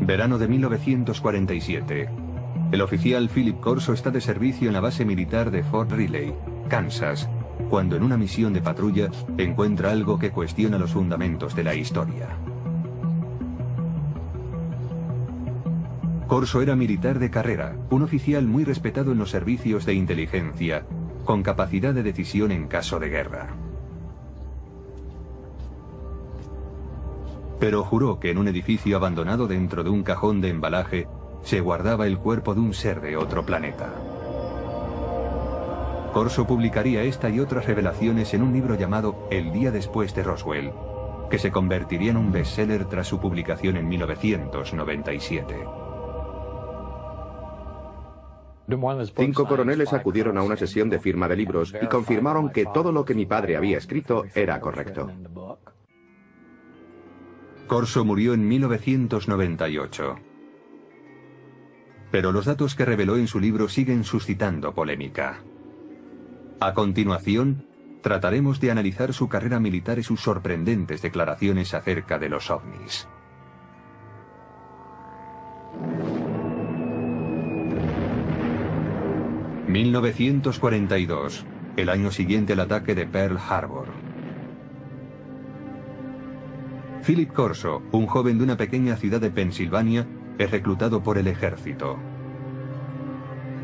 Verano de 1947. El oficial Philip Corso está de servicio en la base militar de Fort Riley, Kansas, cuando en una misión de patrulla encuentra algo que cuestiona los fundamentos de la historia. Corso era militar de carrera, un oficial muy respetado en los servicios de inteligencia, con capacidad de decisión en caso de guerra. Pero juró que en un edificio abandonado dentro de un cajón de embalaje se guardaba el cuerpo de un ser de otro planeta. Corso publicaría esta y otras revelaciones en un libro llamado El día después de Roswell, que se convertiría en un bestseller tras su publicación en 1997. 5 coroneles acudieron a una sesión de firma de libros y confirmaron que todo lo que mi padre había escrito era correcto. Corso murió en 1998. Pero los datos que reveló en su libro siguen suscitando polémica. A continuación, trataremos de analizar su carrera militar y sus sorprendentes declaraciones acerca de los ovnis. ...1942... el año siguiente al ataque de Pearl Harbor. Philip Corso, un joven de una pequeña ciudad de Pensilvania, es reclutado por el ejército.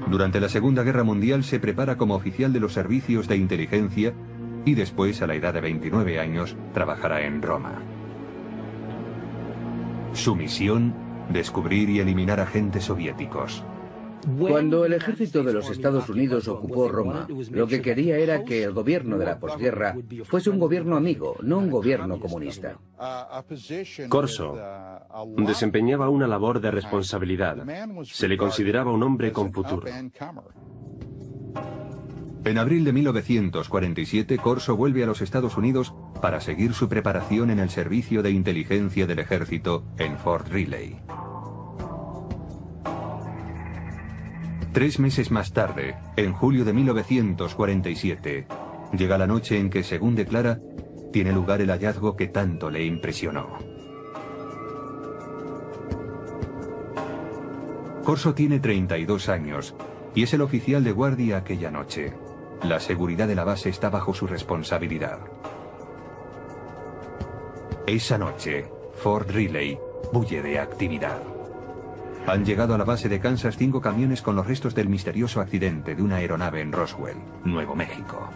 Durante la Segunda Guerra Mundial se prepara como oficial de los servicios de inteligencia y después, a la edad de 29 años, trabajará en Roma. Su misión: descubrir y eliminar agentes soviéticos. Cuando el ejército de los Estados Unidos ocupó Roma, lo que quería era que el gobierno de la posguerra fuese un gobierno amigo, no un gobierno comunista. Corso desempeñaba una labor de responsabilidad. Se le consideraba un hombre con futuro. En abril de 1947, Corso vuelve a los Estados Unidos para seguir su preparación en el servicio de inteligencia del ejército en Fort Riley. 3 meses más tarde, en julio de 1947, llega la noche en que, según declara, tiene lugar el hallazgo que tanto le impresionó. Corso tiene 32 años y es el oficial de guardia aquella noche. La seguridad de la base está bajo su responsabilidad. Esa noche, Fort Riley bulle de actividad. Han llegado a la base de Kansas 5 camiones con los restos del misterioso accidente de una aeronave en Roswell, Nuevo México.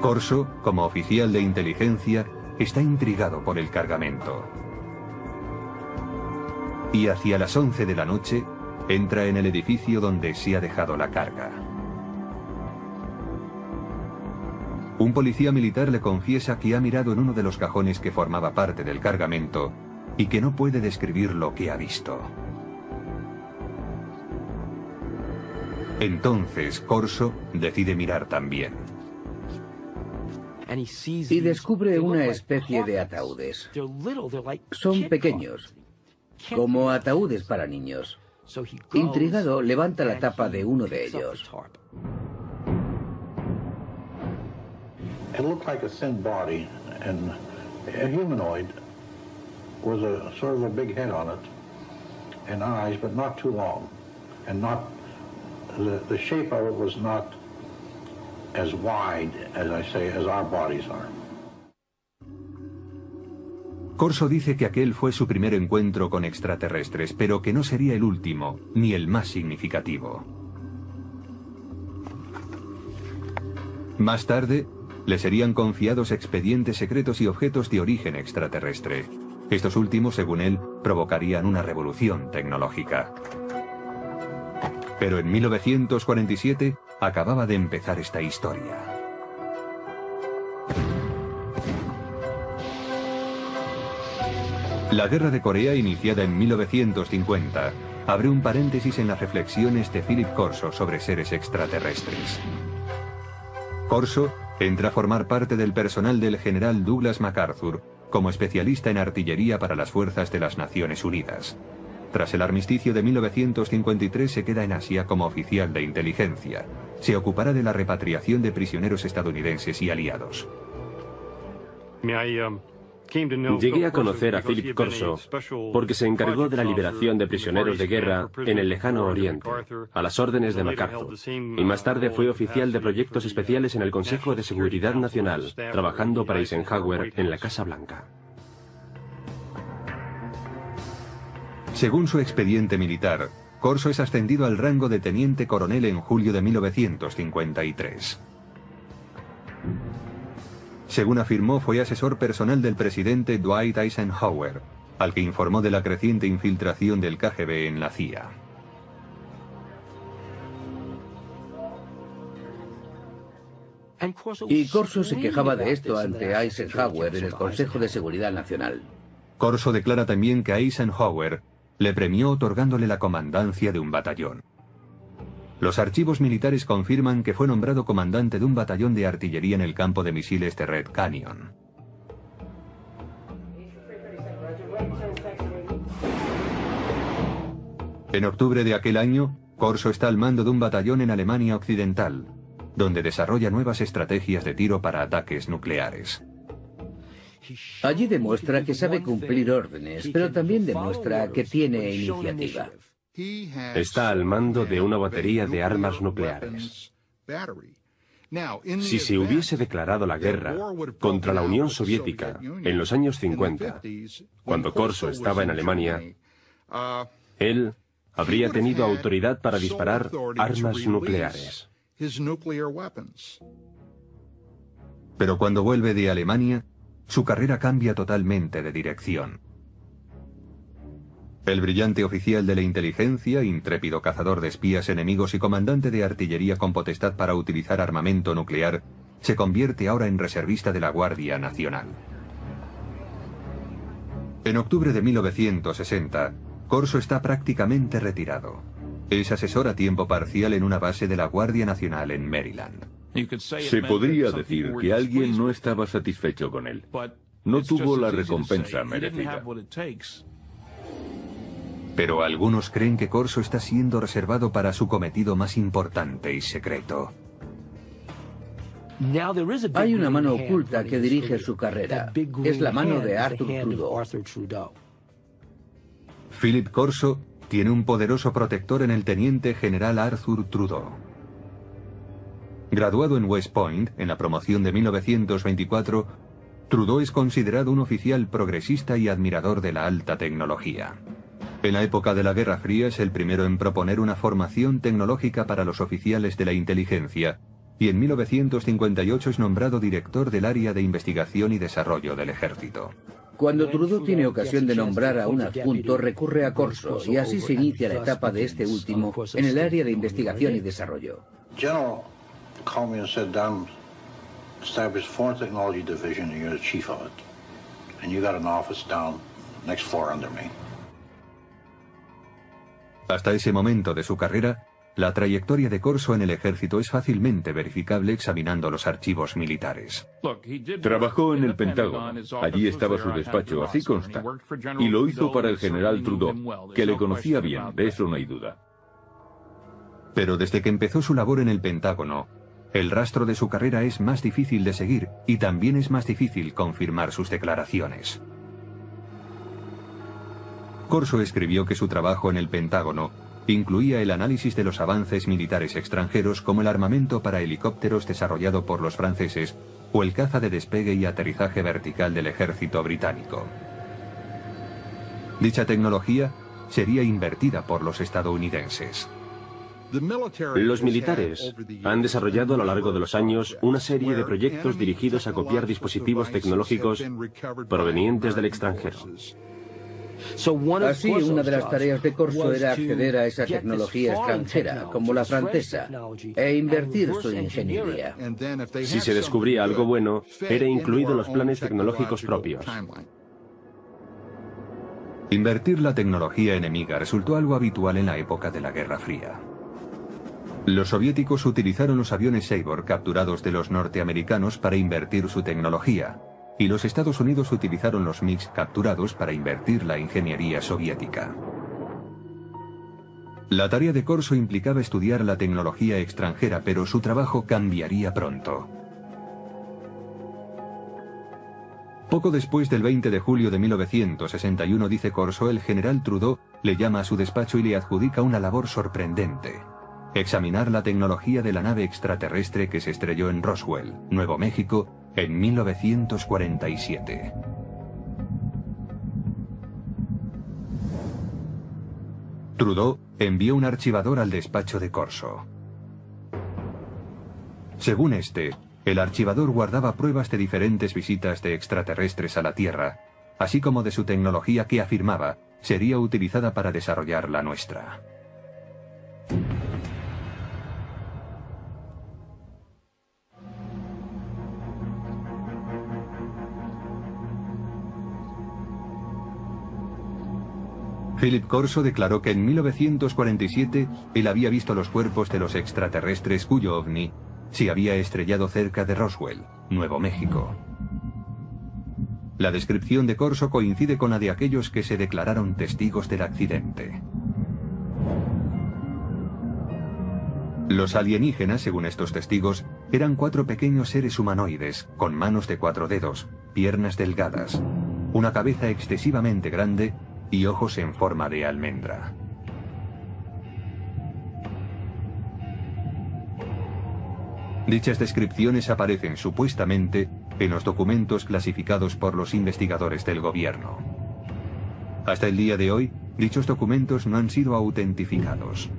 Corso, como oficial de inteligencia, está intrigado por el cargamento. Y hacia las 11 de la noche, entra en el edificio donde se ha dejado la carga. Un policía militar le confiesa que ha mirado en uno de los cajones que formaba parte del cargamento y que no puede describir lo que ha visto. Entonces Corso decide mirar también. Y descubre una especie de ataúdes. Son pequeños, como ataúdes para niños. Intrigado, levanta la tapa de uno de ellos. It looked like a thin body and a humanoid with a sort of a big head on it and eyes, but not too long, and not the shape of it was not as wide, as I say, as our bodies are. Corso dice que aquel fue su primer encuentro con extraterrestres, pero que no sería el último, ni el más significativo. Más tarde, le serían confiados expedientes secretos y objetos de origen extraterrestre. Estos últimos, según él, provocarían una revolución tecnológica. Pero en 1947 acababa de empezar esta historia. La Guerra de Corea, iniciada en 1950, abre un paréntesis en las reflexiones de Philip Corso sobre seres extraterrestres. Corso entra a formar parte del personal del general Douglas MacArthur como especialista en artillería para las fuerzas de las Naciones Unidas. Tras el armisticio de 1953 se queda en Asia como oficial de inteligencia. Se ocupará de la repatriación de prisioneros estadounidenses y aliados. Llegué a conocer a Philip Corso porque se encargó de la liberación de prisioneros de guerra en el lejano Oriente, a las órdenes de MacArthur, y más tarde fue oficial de proyectos especiales en el Consejo de Seguridad Nacional, trabajando para Eisenhower en la Casa Blanca. Según su expediente militar, Corso es ascendido al rango de teniente coronel en julio de 1953. Según afirmó, fue asesor personal del presidente Dwight Eisenhower, al que informó de la creciente infiltración del KGB en la CIA. Y Corso se quejaba de esto ante Eisenhower en el Consejo de Seguridad Nacional. Corso declara también que Eisenhower le premió otorgándole la comandancia de un batallón. Los archivos militares confirman que fue nombrado comandante de un batallón de artillería en el campo de misiles de Red Canyon. En octubre de aquel año, Corso está al mando de un batallón en Alemania Occidental, donde desarrolla nuevas estrategias de tiro para ataques nucleares. Allí demuestra que sabe cumplir órdenes, pero también demuestra que tiene iniciativa. Está al mando de una batería de armas nucleares. Si se hubiese declarado la guerra contra la Unión Soviética en los años 50, cuando Corso estaba en Alemania, él habría tenido autoridad para disparar armas nucleares. Pero cuando vuelve de Alemania, su carrera cambia totalmente de dirección. El brillante oficial de la inteligencia, intrépido cazador de espías enemigos y comandante de artillería con potestad para utilizar armamento nuclear, se convierte ahora en reservista de la Guardia Nacional. En octubre de 1960, Corso está prácticamente retirado. Es asesor a tiempo parcial en una base de la Guardia Nacional en Maryland. Se podría decir que alguien no estaba satisfecho con él. No tuvo la recompensa merecida. Pero algunos creen que Corso está siendo reservado para su cometido más importante y secreto. Hay una mano oculta que dirige su carrera. Es la mano de Arthur Trudeau. Philip Corso tiene un poderoso protector en el teniente general Arthur Trudeau. Graduado en West Point, en la promoción de 1924, Trudeau es considerado un oficial progresista y admirador de la alta tecnología. En la época de la Guerra Fría es el primero en proponer una formación tecnológica para los oficiales de la inteligencia, y en 1958 es nombrado director del área de investigación y desarrollo del ejército. Cuando Trudeau tiene ocasión de nombrar a un adjunto, recurre a Corso, y así se inicia la etapa de este último en el área de investigación y desarrollo. General called me and said, "Don, establish Foreign Technology Division and you're the chief of it. And you got an office down next floor under me." Hasta ese momento de su carrera, la trayectoria de Corso en el ejército es fácilmente verificable examinando los archivos militares. Trabajó en el Pentágono. Allí estaba su despacho, así consta. Y lo hizo para el general Trudeau, que le conocía bien, de eso no hay duda. Pero desde que empezó su labor en el Pentágono, el rastro de su carrera es más difícil de seguir y también es más difícil confirmar sus declaraciones. Corso escribió que su trabajo en el Pentágono incluía el análisis de los avances militares extranjeros como el armamento para helicópteros desarrollado por los franceses o el caza de despegue y aterrizaje vertical del ejército británico. Dicha tecnología sería invertida por los estadounidenses. Los militares han desarrollado a lo largo de los años una serie de proyectos dirigidos a copiar dispositivos tecnológicos provenientes del extranjero. Así, una de las tareas de Corso era acceder a esa tecnología extranjera, como la francesa, e invertir su ingeniería. Si se descubría algo bueno, era incluido en los planes tecnológicos propios. Invertir la tecnología enemiga resultó algo habitual en la época de la Guerra Fría. Los soviéticos utilizaron los aviones Sabor capturados de los norteamericanos para invertir su tecnología, y los Estados Unidos utilizaron los MiGs capturados para invertir la ingeniería soviética. La tarea de Corso implicaba estudiar la tecnología extranjera, pero su trabajo cambiaría pronto. Poco después del 20 de julio de 1961, dice Corso, el general Trudeau le llama a su despacho y le adjudica una labor sorprendente: examinar la tecnología de la nave extraterrestre que se estrelló en Roswell, Nuevo México, en 1947. Trudeau envió un archivador al despacho de Corso. Según este, el archivador guardaba pruebas de diferentes visitas de extraterrestres a la Tierra, así como de su tecnología que afirmaba sería utilizada para desarrollar la nuestra. Philip Corso declaró que en 1947 él había visto los cuerpos de los extraterrestres cuyo ovni se había estrellado cerca de Roswell, Nuevo México. La descripción de Corso coincide con la de aquellos que se declararon testigos del accidente. Los alienígenas, según estos testigos, eran 4 pequeños seres humanoides, con manos de 4 dedos, piernas delgadas, una cabeza excesivamente grande y ojos en forma de almendra. Dichas descripciones aparecen supuestamente en los documentos clasificados por los investigadores del gobierno. Hasta el día de hoy, dichos documentos no han sido autentificados.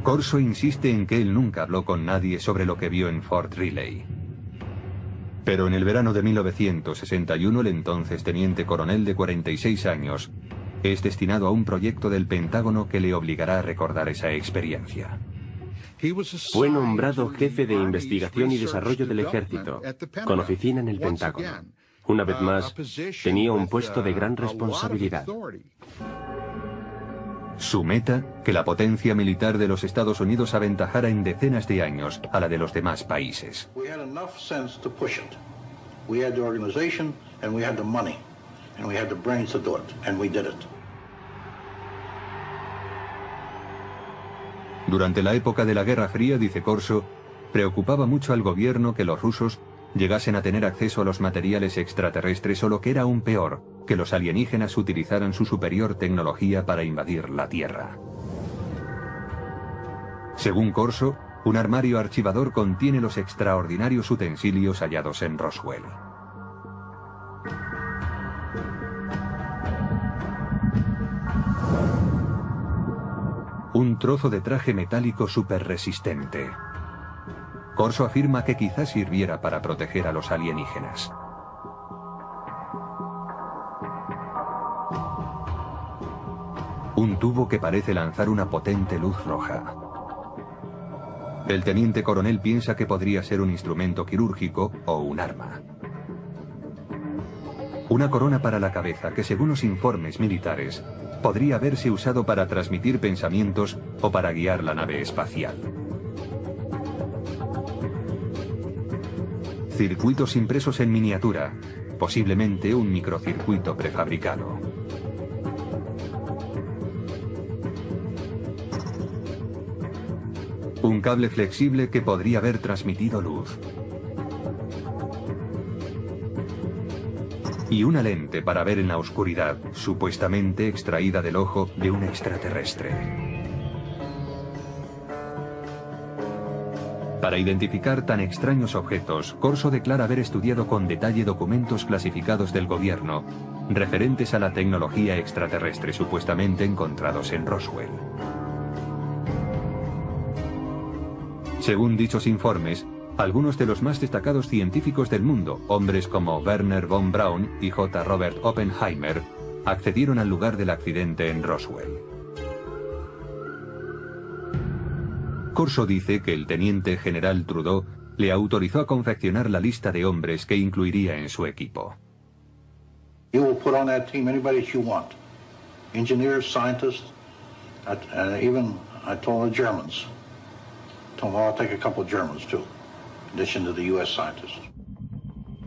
Corso insiste en que él nunca habló con nadie sobre lo que vio en Fort Riley. Pero en el verano de 1961, el entonces teniente coronel de 46 años es destinado a un proyecto del Pentágono que le obligará a recordar esa experiencia. Fue nombrado jefe de investigación y desarrollo del ejército, con oficina en el Pentágono. Una vez más, tenía un puesto de gran responsabilidad. Su meta, que la potencia militar de los Estados Unidos aventajara en decenas de años a la de los demás países. Durante la época de la Guerra Fría, dice Corso, preocupaba mucho al gobierno que los rusos llegasen a tener acceso a los materiales extraterrestres o, lo que era aún peor, que los alienígenas utilizaran su superior tecnología para invadir la Tierra. Según Corso, un armario archivador contiene los extraordinarios utensilios hallados en Roswell. Un trozo de traje metálico superresistente. Corso afirma que quizás sirviera para proteger a los alienígenas. Un tubo que parece lanzar una potente luz roja. El teniente coronel piensa que podría ser un instrumento quirúrgico o un arma. Una corona para la cabeza que, según los informes militares, podría haberse usado para transmitir pensamientos o para guiar la nave espacial. Circuitos impresos en miniatura, posiblemente un microcircuito prefabricado. Un cable flexible que podría haber transmitido luz. Y una lente para ver en la oscuridad, supuestamente extraída del ojo de un extraterrestre. Para identificar tan extraños objetos, Corso declara haber estudiado con detalle documentos clasificados del gobierno referentes a la tecnología extraterrestre supuestamente encontrados en Roswell. Según dichos informes, algunos de los más destacados científicos del mundo, hombres como Werner von Braun y J. Robert Oppenheimer, accedieron al lugar del accidente en Roswell. Corso dice que el teniente general Trudeau le autorizó a confeccionar la lista de hombres que incluiría en su equipo. You will put on that team anybody that you want. Engineers, scientists, and even I told the Germans. Told them I'll take a couple of Germans too, in addition to the US scientists.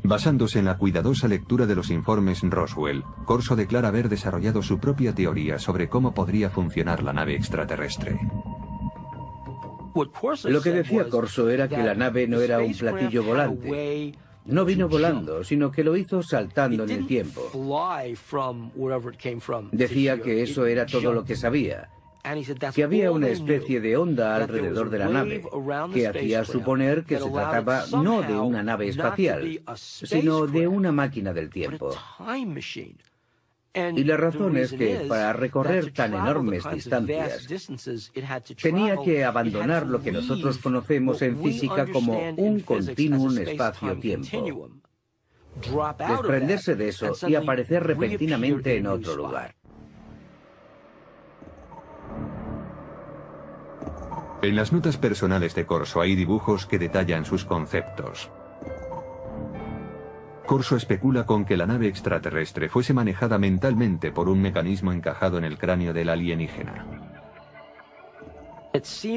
Basándose en la cuidadosa lectura de los informes Roswell, Corso declara haber desarrollado su propia teoría sobre cómo podría funcionar la nave extraterrestre. Lo que decía Corso era que la nave no era un platillo volante. No vino volando, sino que lo hizo saltando en el tiempo. Decía que eso era todo lo que sabía, que había una especie de onda alrededor de la nave, que hacía suponer que se trataba no de una nave espacial, sino de una máquina del tiempo. Y la razón es que para recorrer tan enormes distancias tenía que abandonar lo que nosotros conocemos en física como un continuum espacio-tiempo, desprenderse de eso y aparecer repentinamente en otro lugar. En las notas personales de Corso hay dibujos que detallan sus conceptos. Corso especula con que la nave extraterrestre fuese manejada mentalmente por un mecanismo encajado en el cráneo del alienígena.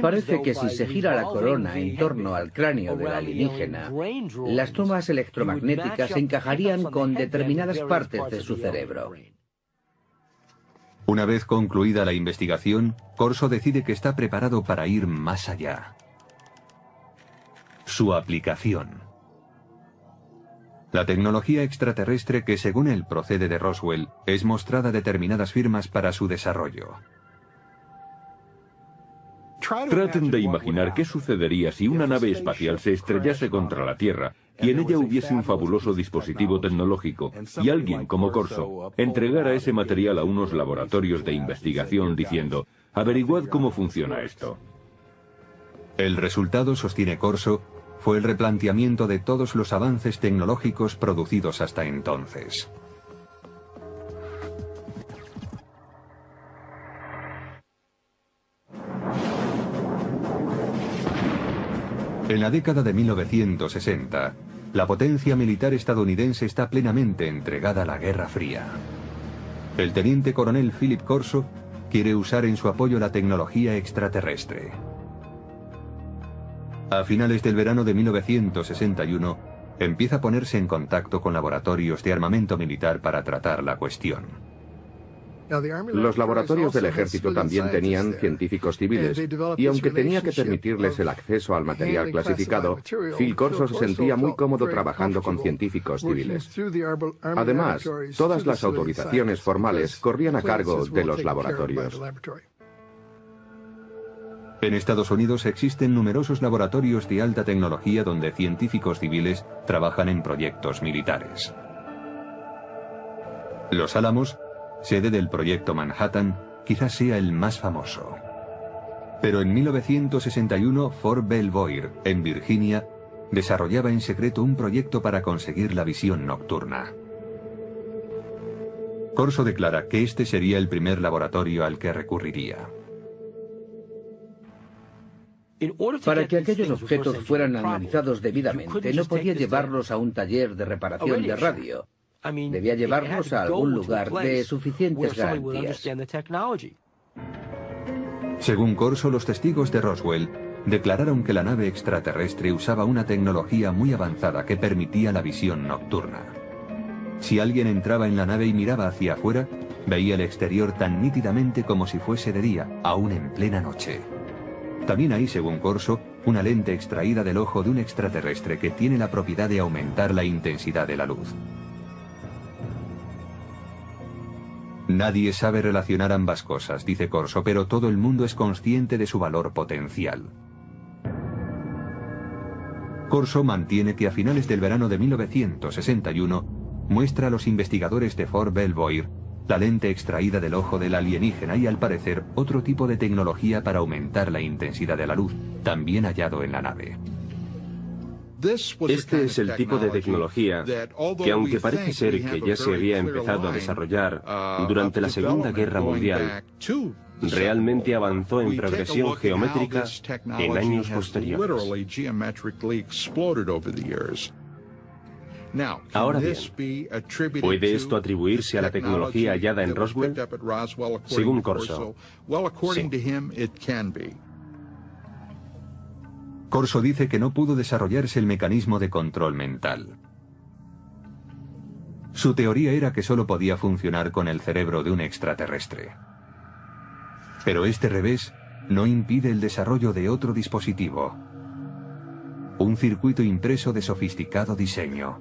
Parece que si se gira la corona en torno al cráneo del alienígena, las tomas electromagnéticas se encajarían con determinadas partes de su cerebro. Una vez concluida la investigación, Corso decide que está preparado para ir más allá. Su aplicación. La tecnología extraterrestre que, según él, procede de Roswell, es mostrada a determinadas firmas para su desarrollo. Traten de imaginar qué sucedería si una nave espacial se estrellase contra la Tierra y en ella hubiese un fabuloso dispositivo tecnológico y alguien como Corso entregara ese material a unos laboratorios de investigación diciendo: averiguad cómo funciona esto. El resultado, sostiene Corso, fue el replanteamiento de todos los avances tecnológicos producidos hasta entonces. En la década de 1960, la potencia militar estadounidense está plenamente entregada a la Guerra Fría. El teniente coronel Philip Corso quiere usar en su apoyo la tecnología extraterrestre. A finales del verano de 1961, empieza a ponerse en contacto con laboratorios de armamento militar para tratar la cuestión. Los laboratorios del ejército también tenían científicos civiles, y aunque tenía que permitirles el acceso al material clasificado, Phil Corso se sentía muy cómodo trabajando con científicos civiles. Además, todas las autorizaciones formales corrían a cargo de los laboratorios. En Estados Unidos existen numerosos laboratorios de alta tecnología donde científicos civiles trabajan en proyectos militares. Los Álamos, sede del proyecto Manhattan, quizás sea el más famoso. Pero en 1961, Fort Belvoir, en Virginia, desarrollaba en secreto un proyecto para conseguir la visión nocturna. Corso declara que este sería el primer laboratorio al que recurriría. Para que aquellos objetos fueran analizados debidamente, no podía llevarlos a un taller de reparación de radio. Debía llevarlos a algún lugar de suficientes garantías. Según Corso, los testigos de Roswell declararon que la nave extraterrestre usaba una tecnología muy avanzada que permitía la visión nocturna. Si alguien entraba en la nave y miraba hacia afuera, veía el exterior tan nítidamente como si fuese de día, aún en plena noche. También hay, según Corso, una lente extraída del ojo de un extraterrestre que tiene la propiedad de aumentar la intensidad de la luz. Nadie sabe relacionar ambas cosas, dice Corso, pero todo el mundo es consciente de su valor potencial. Corso mantiene que a finales del verano de 1961 muestra a los investigadores de Fort Belvoir la lente extraída del ojo del alienígena y, al parecer, otro tipo de tecnología para aumentar la intensidad de la luz, también hallado en la nave. Este es el tipo de tecnología que, aunque parece ser que ya se había empezado a desarrollar durante la Segunda Guerra Mundial, realmente avanzó en progresión geométrica en años posteriores. Ahora bien, ¿puede esto atribuirse a la tecnología hallada en Roswell? Según Corso, sí. Corso dice que no pudo desarrollarse el mecanismo de control mental. Su teoría era que solo podía funcionar con el cerebro de un extraterrestre. Pero este revés no impide el desarrollo de otro dispositivo. Un circuito impreso de sofisticado diseño.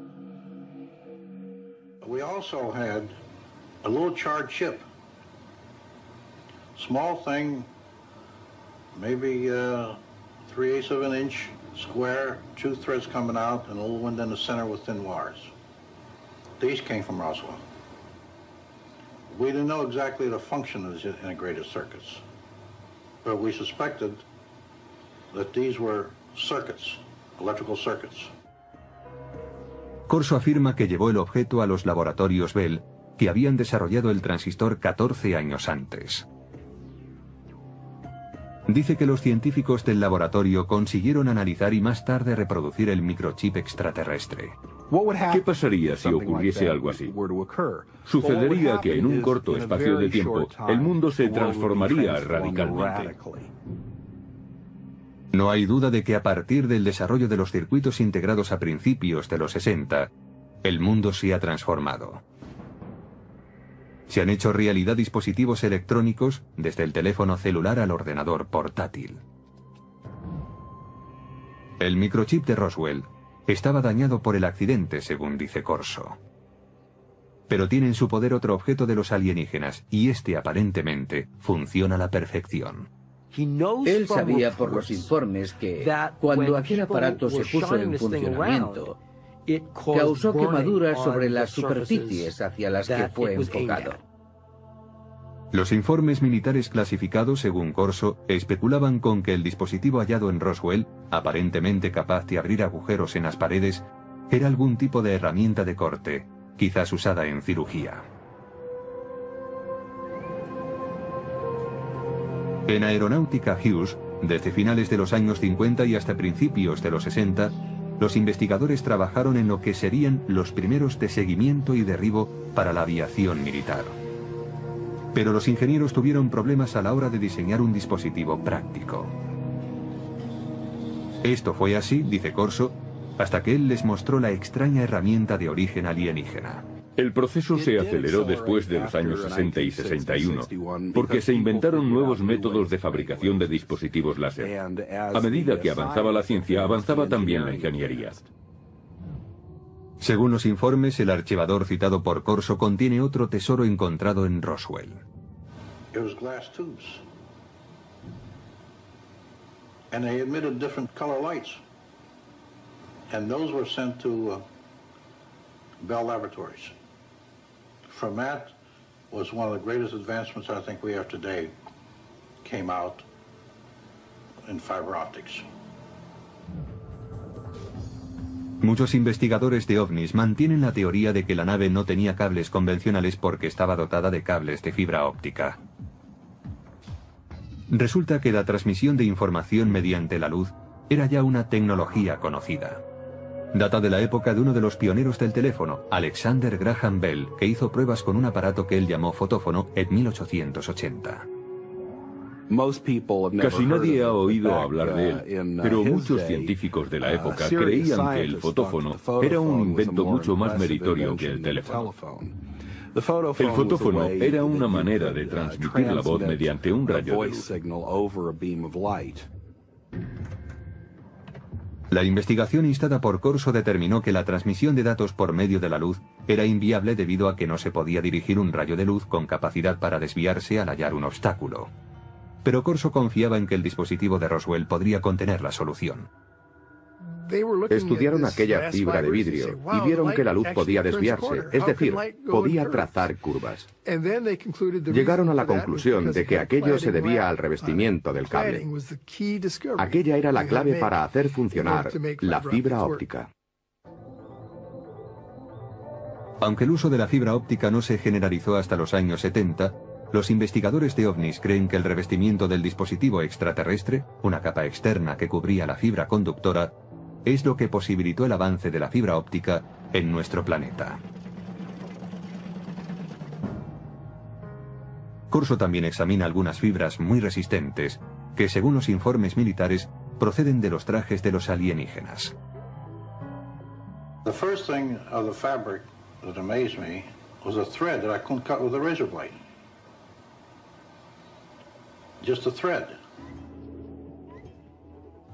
We also had a little charred chip. Small thing, maybe 3/8 of an inch, square, 2 threads coming out, and a little one in the center with thin wires. These came from Roswell. We didn't know exactly the function of the integrated circuits, but we suspected that these were circuits, electrical circuits. Corso afirma que llevó el objeto a los laboratorios Bell, que habían desarrollado el transistor 14 años antes. Dice que los científicos del laboratorio consiguieron analizar y más tarde reproducir el microchip extraterrestre. ¿Qué pasaría si ocurriese algo así? Sucedería que en un corto espacio de tiempo el mundo se transformaría radicalmente. No hay duda de que a partir del desarrollo de los circuitos integrados a principios de los 60, el mundo se ha transformado. Se han hecho realidad dispositivos electrónicos desde el teléfono celular al ordenador portátil. El microchip de Roswell estaba dañado por el accidente, según dice Corso. Pero tiene en su poder otro objeto de los alienígenas, y este aparentemente funciona a la perfección. Él sabía por los informes que cuando aquel aparato se puso en funcionamiento, causó quemaduras sobre las superficies hacia las que fue enfocado. Los informes militares clasificados, según Corso, especulaban con que el dispositivo hallado en Roswell, aparentemente capaz de abrir agujeros en las paredes, era algún tipo de herramienta de corte, quizás usada en cirugía. En Aeronáutica Hughes, desde finales de los años 50 y hasta principios de los 60, los investigadores trabajaron en lo que serían los primeros de seguimiento y derribo para la aviación militar. Pero los ingenieros tuvieron problemas a la hora de diseñar un dispositivo práctico. Esto fue así, dice Corso, hasta que él les mostró la extraña herramienta de origen alienígena. El proceso se aceleró después de los años 60 y 61, porque se inventaron nuevos métodos de fabricación de dispositivos láser. A medida que avanzaba la ciencia, avanzaba también la ingeniería. Según los informes, el archivador citado por Corso contiene otro tesoro encontrado en Roswell. It was glass tubes. And they emitted different color lights. And those were sent to Bell Laboratories. From that was one of the greatest advancements I think we have today, came out in fiber optics. Muchos investigadores de ovnis mantienen la teoría de que la nave no tenía cables convencionales porque estaba dotada de cables de fibra óptica. Resulta que la transmisión de información mediante la luz era ya una tecnología conocida. Data de la época de uno de los pioneros del teléfono, Alexander Graham Bell, que hizo pruebas con un aparato que él llamó fotófono en 1880. Casi nadie ha oído hablar de él, pero muchos científicos de la época creían que el fotófono era un invento mucho más meritorio que el teléfono. El fotófono era una manera de transmitir la voz mediante un rayo de luz. La investigación instada por Corso determinó que la transmisión de datos por medio de la luz era inviable debido a que no se podía dirigir un rayo de luz con capacidad para desviarse al hallar un obstáculo. Pero Corso confiaba en que el dispositivo de Roswell podría contener la solución. Estudiaron aquella fibra de vidrio y vieron que la luz podía desviarse, es decir, podía trazar curvas. Llegaron a la conclusión de que aquello se debía al revestimiento del cable. Aquella era la clave para hacer funcionar la fibra óptica. Aunque el uso de la fibra óptica no se generalizó hasta los años 70, los investigadores de ovnis creen que el revestimiento del dispositivo extraterrestre, una capa externa que cubría la fibra conductora, es lo que posibilitó el avance de la fibra óptica en nuestro planeta. Corso también examina algunas fibras muy resistentes que, según los informes militares, proceden de los trajes de los alienígenas. The first thing of the fabric that amazed me was a thread that I couldn't cut with a razor blade. Just a thread.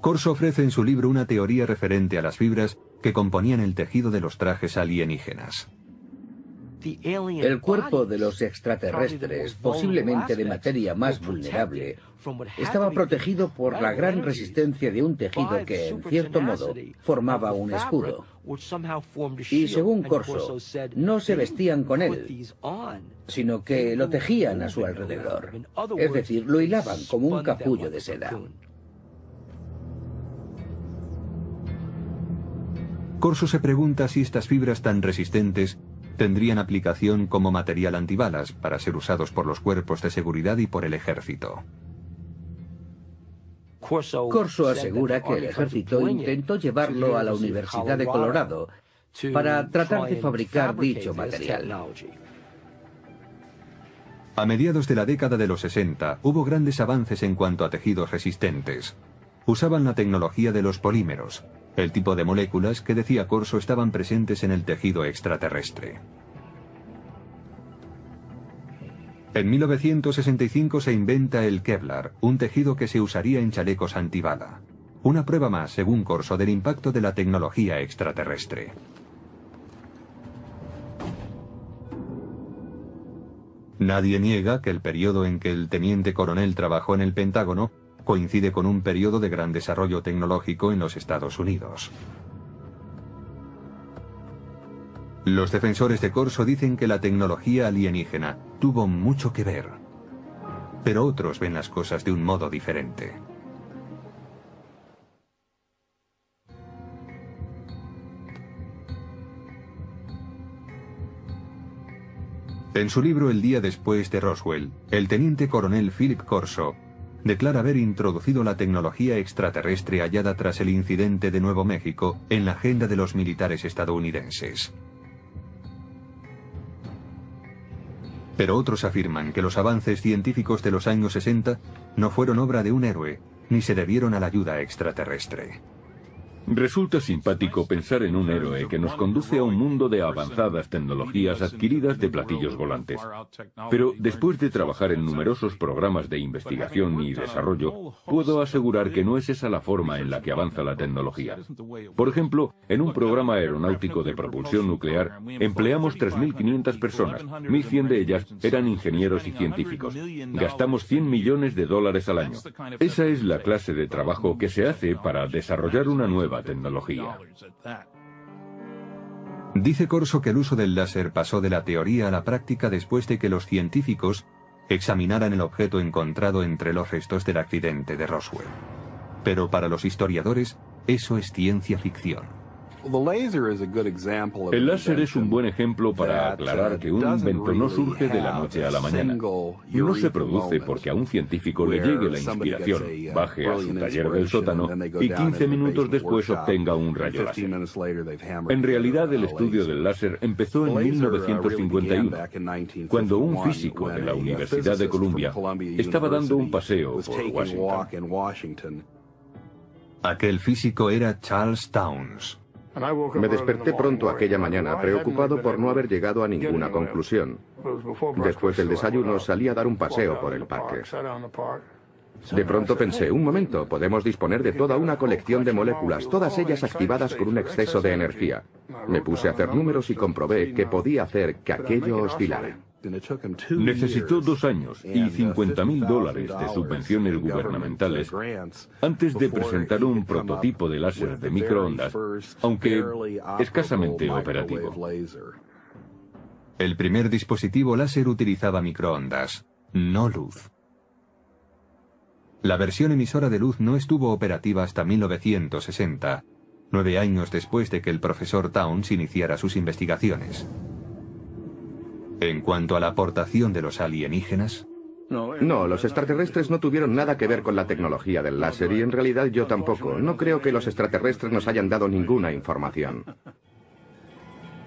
Corso ofrece en su libro una teoría referente a las fibras que componían el tejido de los trajes alienígenas. El cuerpo de los extraterrestres, posiblemente de materia más vulnerable, estaba protegido por la gran resistencia de un tejido que, en cierto modo, formaba un escudo. Y según Corso, no se vestían con él, sino que lo tejían a su alrededor. Es decir, lo hilaban como un capullo de seda. Corso se pregunta si estas fibras tan resistentes tendrían aplicación como material antibalas para ser usados por los cuerpos de seguridad y por el ejército. Corso asegura que el ejército intentó llevarlo a la Universidad de Colorado para tratar de fabricar dicho material. A mediados de la década de los 60 hubo grandes avances en cuanto a tejidos resistentes. Usaban la tecnología de los polímeros, el tipo de moléculas que, decía Corso, estaban presentes en el tejido extraterrestre. En 1965 se inventa el Kevlar, un tejido que se usaría en chalecos antibala. Una prueba más, según Corso, del impacto de la tecnología extraterrestre. Nadie niega que el periodo en que el teniente coronel trabajó en el Pentágono coincide con un periodo de gran desarrollo tecnológico en los Estados Unidos. Los defensores de Corso dicen que la tecnología alienígena tuvo mucho que ver, pero otros ven las cosas de un modo diferente. En su libro El día después de Roswell, el teniente coronel Philip Corso declara haber introducido la tecnología extraterrestre hallada tras el incidente de Nuevo México en la agenda de los militares estadounidenses. Pero otros afirman que los avances científicos de los años 60 no fueron obra de un héroe, ni se debieron a la ayuda extraterrestre. Resulta simpático pensar en un héroe que nos conduce a un mundo de avanzadas tecnologías adquiridas de platillos volantes. Pero después de trabajar en numerosos programas de investigación y desarrollo, puedo asegurar que no es esa la forma en la que avanza la tecnología. Por ejemplo, en un programa aeronáutico de propulsión nuclear, empleamos 3.500 personas, 1.100 de ellas eran ingenieros y científicos. Gastamos $100 millones al año. Esa es la clase de trabajo que se hace para desarrollar una nueva tecnología. Dice Corso que el uso del láser pasó de la teoría a la práctica después de que los científicos examinaran el objeto encontrado entre los restos del accidente de Roswell. Pero para los historiadores, eso es ciencia ficción. El láser es un buen ejemplo para aclarar que un invento no surge de la noche a la mañana. No se produce porque a un científico le llegue la inspiración, baje a su taller del sótano y 15 minutos después obtenga un rayo láser. En realidad, el estudio del láser empezó en 1951, cuando un físico de la Universidad de Columbia estaba dando un paseo por Washington. Aquel físico era Charles Townes. Me desperté pronto aquella mañana, preocupado por no haber llegado a ninguna conclusión. Después del desayuno salí a dar un paseo por el parque. De pronto pensé, un momento, podemos disponer de toda una colección de moléculas, todas ellas activadas con un exceso de energía. Me puse a hacer números y comprobé que podía hacer que aquello oscilara. Necesitó 2 años y $50.000 de subvenciones gubernamentales antes de presentar un prototipo de láser de microondas, aunque escasamente operativo. El primer dispositivo láser utilizaba microondas, no luz. La versión emisora de luz no estuvo operativa hasta 1960, 9 años después de que el profesor Townes iniciara sus investigaciones. En cuanto a la aportación de los alienígenas... No, los extraterrestres no tuvieron nada que ver con la tecnología del láser y en realidad yo tampoco. No creo que los extraterrestres nos hayan dado ninguna información.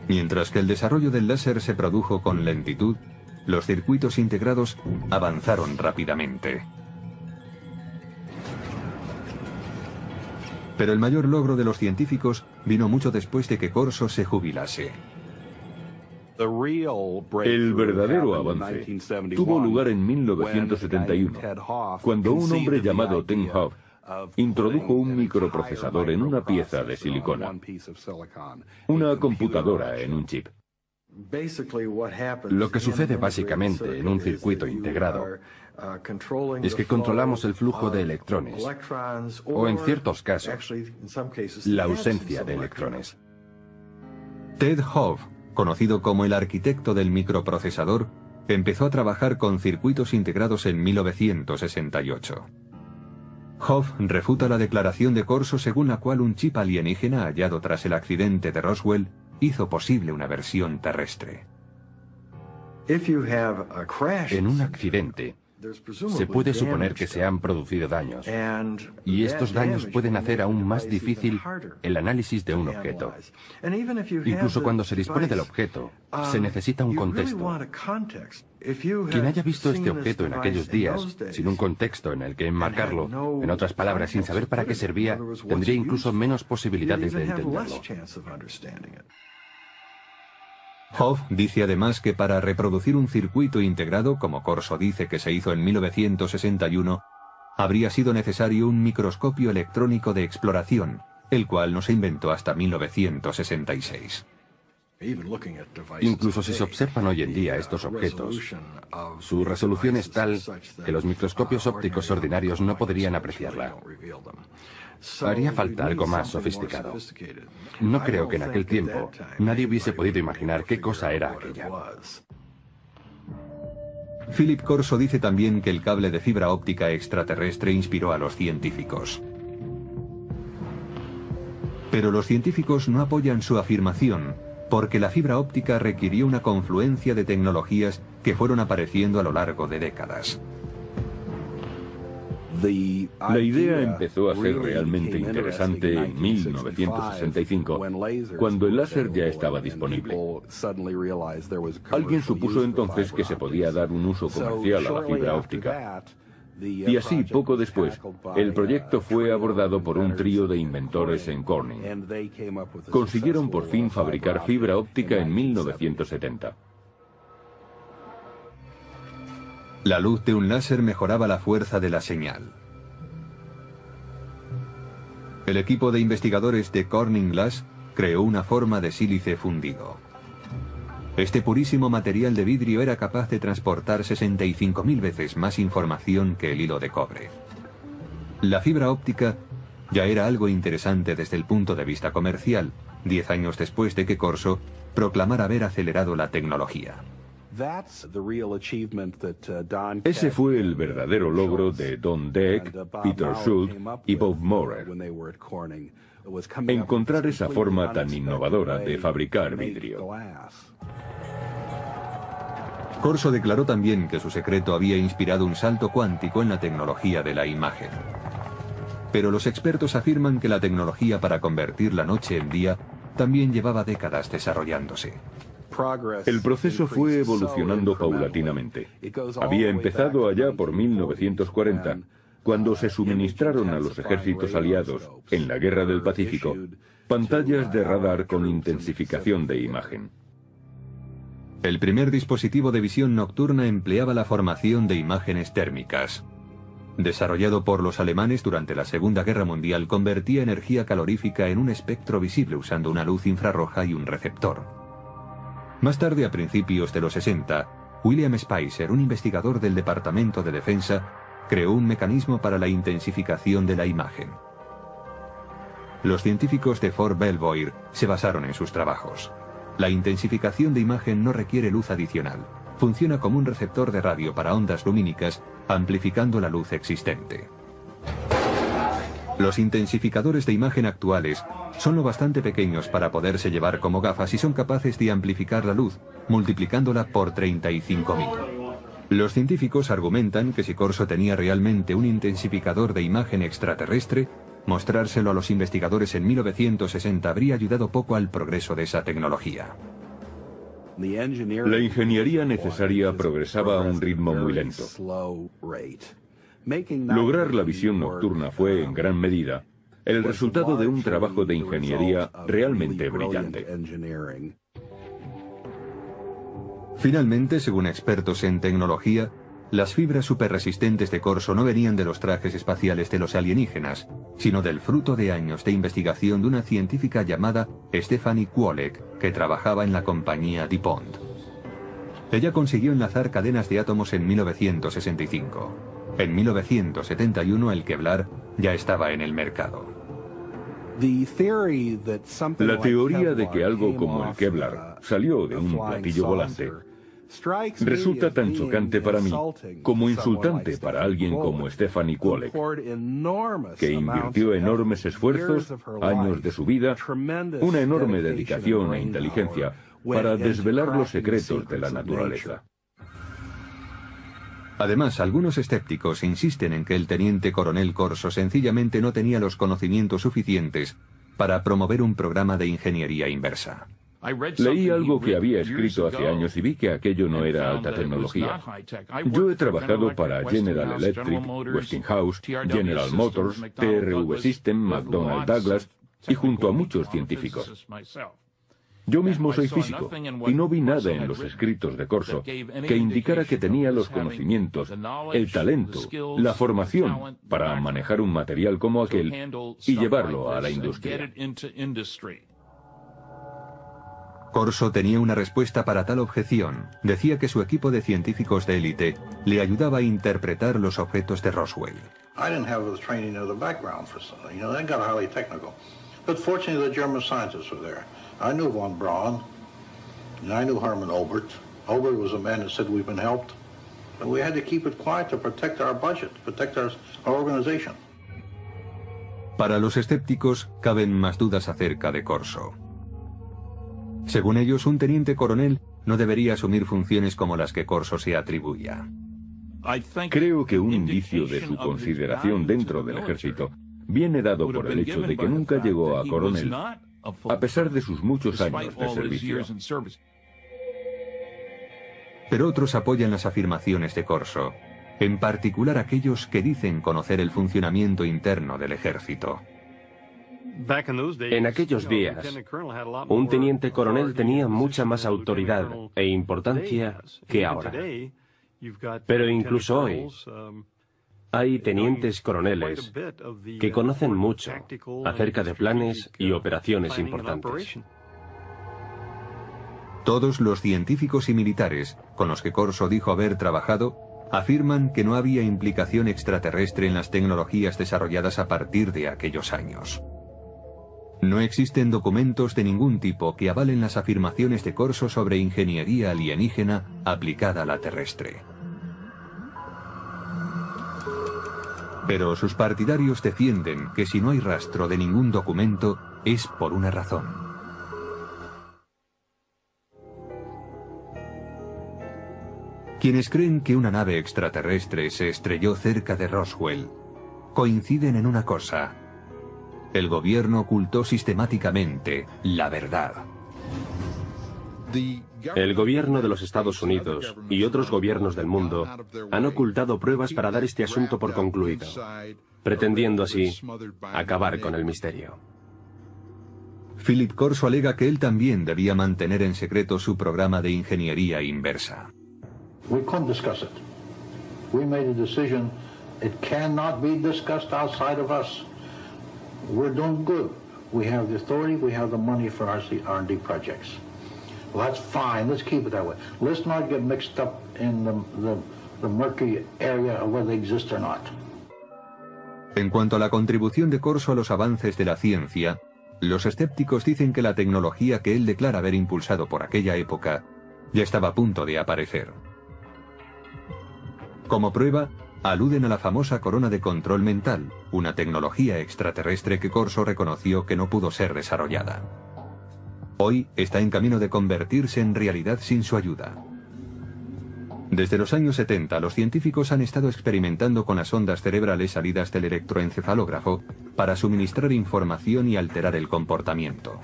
Mientras que el desarrollo del láser se produjo con lentitud, los circuitos integrados avanzaron rápidamente. Pero el mayor logro de los científicos vino mucho después de que Corso se jubilase. El verdadero avance tuvo lugar en 1971, cuando un hombre llamado Tim Hoff introdujo un microprocesador en una pieza de silicona, una computadora en un chip. Lo que sucede básicamente en un circuito integrado es que controlamos el flujo de electrones, o en ciertos casos, la ausencia de electrones. Ted Hove, conocido como el arquitecto del microprocesador, empezó a trabajar con circuitos integrados en 1968. Hove refuta la declaración de Corso según la cual un chip alienígena hallado tras el accidente de Roswell hizo posible una versión terrestre. En un accidente, se puede suponer que se han producido daños, y estos daños pueden hacer aún más difícil el análisis de un objeto. Incluso cuando se dispone del objeto, se necesita un contexto. Quien haya visto este objeto en aquellos días, sin un contexto en el que enmarcarlo, en otras palabras, sin saber para qué servía, tendría incluso menos posibilidades de entenderlo. Hove dice además que para reproducir un circuito integrado, como Corso dice que se hizo en 1961, habría sido necesario un microscopio electrónico de exploración, el cual no se inventó hasta 1966. Incluso si se observan hoy en día estos objetos, su resolución es tal que los microscopios ópticos ordinarios no podrían apreciarla. Haría falta algo más sofisticado. No creo que en aquel tiempo nadie hubiese podido imaginar qué cosa era aquella. Philip Corso dice también que el cable de fibra óptica extraterrestre inspiró a los científicos. Pero los científicos no apoyan su afirmación, porque la fibra óptica requirió una confluencia de tecnologías que fueron apareciendo a lo largo de décadas. La idea empezó a ser realmente interesante en 1965, cuando el láser ya estaba disponible. Alguien supuso entonces que se podía dar un uso comercial a la fibra óptica. Y así, poco después, el proyecto fue abordado por un trío de inventores en Corning. Consiguieron por fin fabricar fibra óptica en 1970. La luz de un láser mejoraba la fuerza de la señal. El equipo de investigadores de Corning Glass creó una forma de sílice fundido. Este purísimo material de vidrio era capaz de transportar 65.000 veces más información que el hilo de cobre. La fibra óptica ya era algo interesante desde el punto de vista comercial, 10 años después de que Corso proclamara haber acelerado la tecnología. Ese fue el verdadero logro de Don Deck, Peter Schultz y Bob Maurer. Encontrar esa forma tan innovadora de fabricar vidrio. Corso declaró también que su secreto había inspirado un salto cuántico en la tecnología de la imagen. Pero los expertos afirman que la tecnología para convertir la noche en día también llevaba décadas desarrollándose. El proceso fue evolucionando paulatinamente. Había empezado allá por 1940, cuando se suministraron a los ejércitos aliados, en la Guerra del Pacífico, pantallas de radar con intensificación de imagen. El primer dispositivo de visión nocturna empleaba la formación de imágenes térmicas. Desarrollado por los alemanes durante la Segunda Guerra Mundial, convertía energía calorífica en un espectro visible usando una luz infrarroja y un receptor. Más tarde, a principios de los 60, William Spicer, un investigador del Departamento de Defensa, creó un mecanismo para la intensificación de la imagen. Los científicos de Fort Belvoir se basaron en sus trabajos. La intensificación de imagen no requiere luz adicional. Funciona como un receptor de radio para ondas lumínicas, amplificando la luz existente. Los intensificadores de imagen actuales son lo bastante pequeños para poderse llevar como gafas y son capaces de amplificar la luz, multiplicándola por 35.000. Los científicos argumentan que si Corso tenía realmente un intensificador de imagen extraterrestre, mostrárselo a los investigadores en 1960 habría ayudado poco al progreso de esa tecnología. La ingeniería necesaria progresaba a un ritmo muy lento. Lograr la visión nocturna fue, en gran medida, el resultado de un trabajo de ingeniería realmente brillante. Finalmente, según expertos en tecnología, Las fibras superresistentes de Corso no venían de los trajes espaciales de los alienígenas, sino del fruto de años de investigación de una científica llamada Stephanie Kwolek, que trabajaba en la compañía DuPont. Ella consiguió enlazar cadenas de átomos en 1965. En 1971 el Kevlar ya estaba en el mercado. La teoría de que algo como el Kevlar salió de un platillo volante resulta tan chocante para mí como insultante para alguien como Stephanie Kwolek, que invirtió enormes esfuerzos, años de su vida, una enorme dedicación e inteligencia para desvelar los secretos de la naturaleza. Además, algunos escépticos insisten en que el teniente coronel Corso sencillamente no tenía los conocimientos suficientes para promover un programa de ingeniería inversa. Leí algo que había escrito hace años y vi que aquello no era alta tecnología. Yo he trabajado para General Electric, Westinghouse, General Motors, TRV System, McDonnell Douglas y junto a muchos científicos. Yo mismo soy físico y no vi nada en los escritos de Corso que indicara que tenía los conocimientos, el talento, la formación para manejar un material como aquel y llevarlo a la industria. Corso tenía una respuesta para tal objeción. Decía que su equipo de científicos de élite le ayudaba a interpretar los objetos de Roswell. I didn't have the training or the background for something. You know, they got highly technical. But fortunately, the German scientists were there. I knew von Braun, and I knew Hermann Oberth. Oberth was a man that said we've been helped. But we had to keep it quiet to protect our budget, protect our organization. Para los escépticos, caben más dudas acerca de Corso. Según ellos, un teniente coronel no debería asumir funciones como las que Corso se atribuía. Creo que un indicio de su consideración dentro del ejército viene dado por el hecho de que nunca llegó a coronel, a pesar de sus muchos años de servicio. Pero otros apoyan las afirmaciones de Corso, en particular aquellos que dicen conocer el funcionamiento interno del ejército. En aquellos días, un teniente coronel tenía mucha más autoridad e importancia que ahora. Pero incluso hoy, hay tenientes coroneles que conocen mucho acerca de planes y operaciones importantes. Todos los científicos y militares con los que Corso dijo haber trabajado afirman que no había implicación extraterrestre en las tecnologías desarrolladas a partir de aquellos años. No existen documentos de ningún tipo que avalen las afirmaciones de Corso sobre ingeniería alienígena aplicada a la terrestre. Pero sus partidarios defienden que si no hay rastro de ningún documento, es por una razón. Quienes creen que una nave extraterrestre se estrelló cerca de Roswell, coinciden en una cosa: el gobierno ocultó sistemáticamente la verdad. El gobierno de los Estados Unidos y otros gobiernos del mundo han ocultado pruebas para dar este asunto por concluido, pretendiendo así acabar con el misterio. Philip Corso alega que él también debía mantener en secreto su programa de ingeniería inversa. We couldn't discuss it. We made a decision. It cannot be discussed outside of us. We're doing good. We have the authority, we have the money for our R&D projects. Well, that's fine. Let's keep it that way. Let's not get mixed up in the murky area of whether they exist or not. En cuanto a la contribución de Corso a los avances de la ciencia, los escépticos dicen que la tecnología que él declara haber impulsado por aquella época ya estaba a punto de aparecer. Como prueba, aluden a la famosa corona de control mental, una tecnología extraterrestre que Corso reconoció que no pudo ser desarrollada. Hoy está en camino de convertirse en realidad sin su ayuda. Desde los años 70, los científicos han estado experimentando con las ondas cerebrales salidas del electroencefalógrafo para suministrar información y alterar el comportamiento.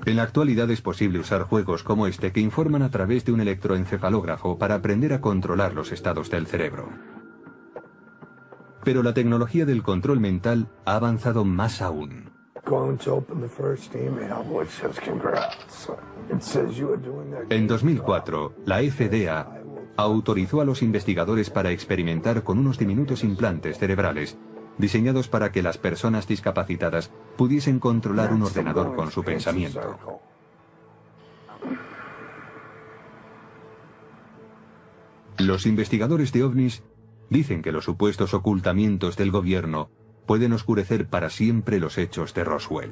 En la actualidad es posible usar juegos como este que informan a través de un electroencefalógrafo para aprender a controlar los estados del cerebro. Pero la tecnología del control mental ha avanzado más aún. En 2004, la FDA autorizó a los investigadores para experimentar con unos diminutos implantes cerebrales, diseñados para que las personas discapacitadas pudiesen controlar un ordenador con su pensamiento. Los investigadores de ovnis dicen que los supuestos ocultamientos del gobierno pueden oscurecer para siempre los hechos de Roswell.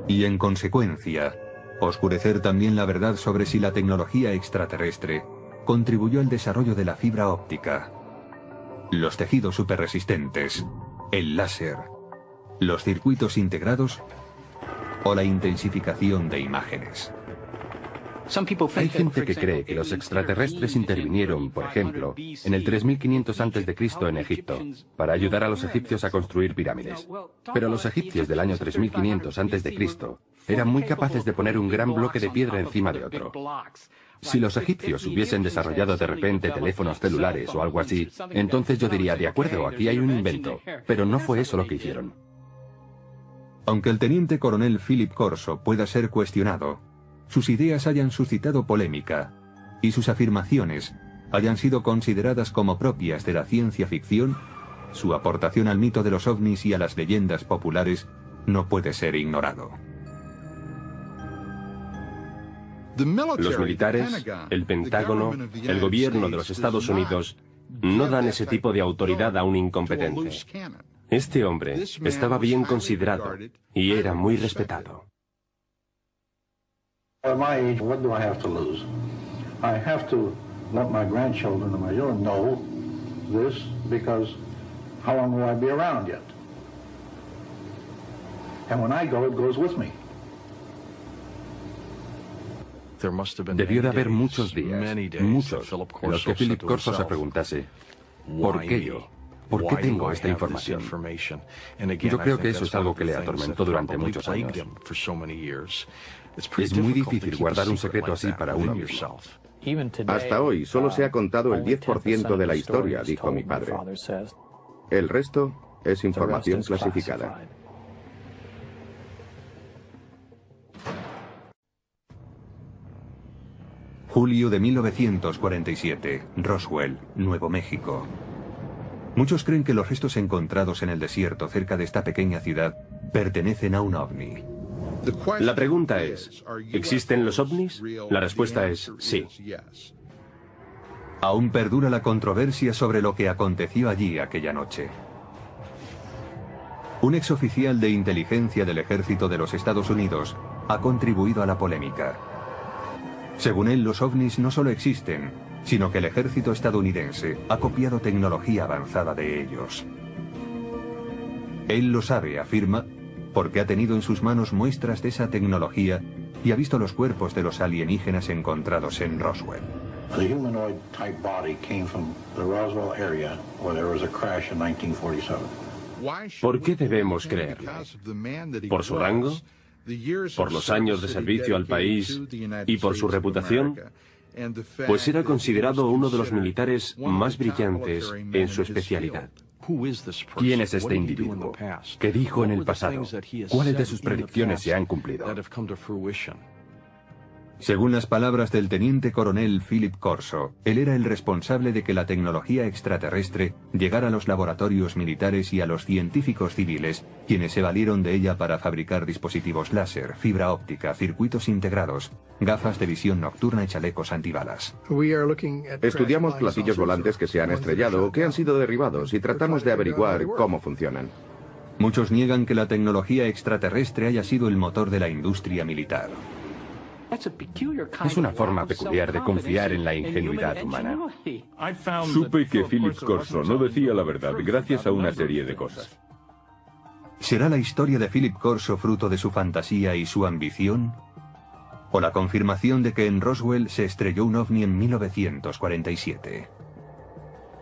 Y en consecuencia, oscurecer también la verdad sobre si la tecnología extraterrestre contribuyó al desarrollo de la fibra óptica, los tejidos superresistentes, el láser, los circuitos integrados o la intensificación de imágenes. Hay gente que cree que los extraterrestres intervinieron, por ejemplo, en el 3500 a.C. en Egipto, para ayudar a los egipcios a construir pirámides. Pero los egipcios del año 3500 a.C. eran muy capaces de poner un gran bloque de piedra encima de otro. Si los egipcios hubiesen desarrollado de repente teléfonos celulares o algo así, entonces yo diría, de acuerdo, aquí hay un invento. Pero no fue eso lo que hicieron. Aunque el teniente coronel Philip Corso pueda ser cuestionado, sus ideas hayan suscitado polémica y sus afirmaciones hayan sido consideradas como propias de la ciencia ficción, su aportación al mito de los ovnis y a las leyendas populares no puede ser ignorado. Los militares, el Pentágono, el gobierno de los Estados Unidos no dan ese tipo de autoridad a un incompetente. Este hombre estaba bien considerado y era muy respetado. At my age, what do I have to lose? I have to let my grandchildren and my children know this, because how long will I be around yet? And when I go, it goes with me. Debió de haber muchos días, muchos, en los que Philip Corso se preguntase, ¿por qué yo? ¿Por qué tengo esta información? Yo creo que eso es algo que le atormentó durante muchos años. Es muy difícil guardar un secreto así para uno mismo. Hasta hoy solo se ha contado el 10% de la historia, dijo mi padre. El resto es información clasificada. Julio de 1947, Roswell, Nuevo México. Muchos creen que los restos encontrados en el desierto cerca de esta pequeña ciudad pertenecen a un ovni. La pregunta es, ¿existen los ovnis? La respuesta es sí. Aún perdura la controversia sobre lo que aconteció allí aquella noche. Un exoficial de inteligencia del ejército de los Estados Unidos ha contribuido a la polémica. Según él, los ovnis no solo existen, sino que el ejército estadounidense ha copiado tecnología avanzada de ellos. Él lo sabe, afirma, porque ha tenido en sus manos muestras de esa tecnología y ha visto los cuerpos de los alienígenas encontrados en Roswell. The humanoid type body came from the Roswell area where there was a crash in 1947. ¿Por qué debemos creerle? ¿Por su rango? ¿Por los años de servicio al país y por su reputación? Pues era considerado uno de los militares más brillantes en su especialidad. ¿Quién es este individuo? ¿Qué dijo en el pasado? ¿Cuáles de sus predicciones se han cumplido? Según las palabras del teniente coronel Philip Corso, él era el responsable de que la tecnología extraterrestre llegara a los laboratorios militares y a los científicos civiles, quienes se valieron de ella para fabricar dispositivos láser, fibra óptica, circuitos integrados, gafas de visión nocturna y chalecos antibalas. Estudiamos platillos volantes que se han estrellado o que han sido derribados y tratamos de averiguar cómo funcionan. Muchos niegan que la tecnología extraterrestre haya sido el motor de la industria militar. Es una forma peculiar de confiar en la ingenuidad humana. Supe que Philip Corso no decía la verdad gracias a una serie de cosas. ¿Será la historia de Philip Corso fruto de su fantasía y su ambición? ¿O la confirmación de que en Roswell se estrelló un ovni en 1947?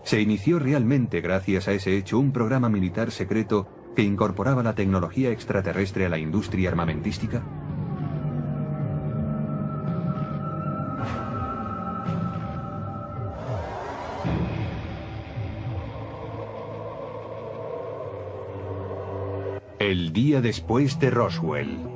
¿Se inició realmente gracias a ese hecho un programa militar secreto que incorporaba la tecnología extraterrestre a la industria armamentística? El día después de Roswell.